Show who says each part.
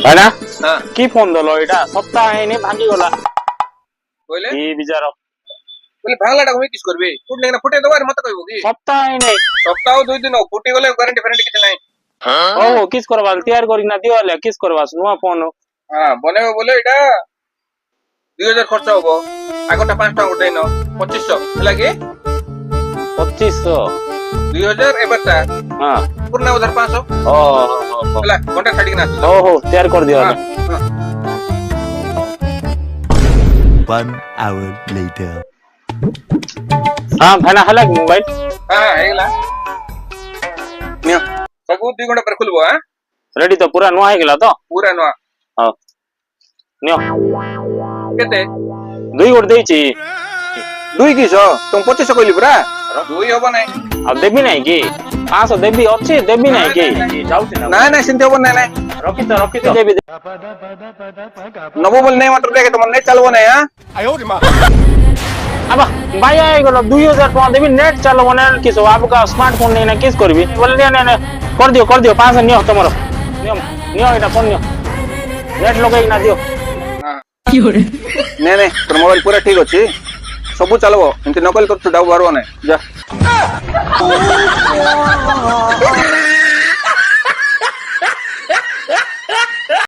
Speaker 1: ভাইনা
Speaker 2: হ্যাঁ
Speaker 1: কি ফোন দিলো এটা সপ্তাহ হয়নি ভাঙি গলা
Speaker 2: কইলে
Speaker 1: কি বিচার
Speaker 2: বলে ভাঙলাটা তুমি কিস করবে ফুটলে না ফুটে দেবার মত কইবো কি
Speaker 1: সপ্তাহ হয়নি
Speaker 2: সপ্তাহ 2 দিন ফুটি গলে গ্যারান্টি ফ্যারান্টি কিছু নাই
Speaker 1: ও কিস করবা তৈয়ার করি না দিওলে কিস করবা নয়া ফোন
Speaker 2: হ্যাঁ বনেবো বলে এটা 2000 খরচ হবো আগটা 5 টাকা উঠাই নাও 2500 ହେଲା কি
Speaker 1: 2500
Speaker 2: 2000 এবারটা
Speaker 1: হ্যাঁ
Speaker 2: পুরনা 1500
Speaker 1: ও
Speaker 2: ହେଲା ঘন্টা ছাড়ি না
Speaker 1: हो हो तैयार कर दिया
Speaker 2: হ্যাঁ হ্যাঁ
Speaker 3: 1 hour later.
Speaker 1: हाँ भाईना हला मोबाइल
Speaker 2: হ্যাঁ ହେଇଗଲା নিও ସବୁ 2 ঘন্টা ପରେ খুলবো হ্যাঁ
Speaker 1: रेडी तो पूरा नुआ गला तो
Speaker 2: পুরা নয়া
Speaker 1: हाँ नियो
Speaker 2: কেতে
Speaker 1: दुई गोट देची
Speaker 2: 2 কিস তুমি 2500 কইলি পুরা 2 হবো নাই
Speaker 1: अब देबी नहीं की 500 देबी अच्छी देबी नहीं की जाउছি না
Speaker 2: নাই নাই চিন্তা হবো নাই নাই
Speaker 1: रखी तो देबी
Speaker 2: নবো বল নাই মাত্র দেখে তোমার নেট চালবো না হ্যাঁ
Speaker 1: अब भाई आई गलो 2000 टका देबी नेट चलो बने किस आपका स्मार्टफोन नहीं ना किस करबी बोल ने कर दियो 500 नियो तमरो नियो एटा फोन नियो नेट लगाई ना दियो
Speaker 2: ନାଇଁ ନାଇଁ ତୋର ମୋବାଇଲ ପୁରା ଠିକ ଅଛି ସବୁ ଚାଲବ ଏମିତି ନକଲ କରୁଛୁ ଡାଉ ବାହାରିବ ନାହିଁ ଯା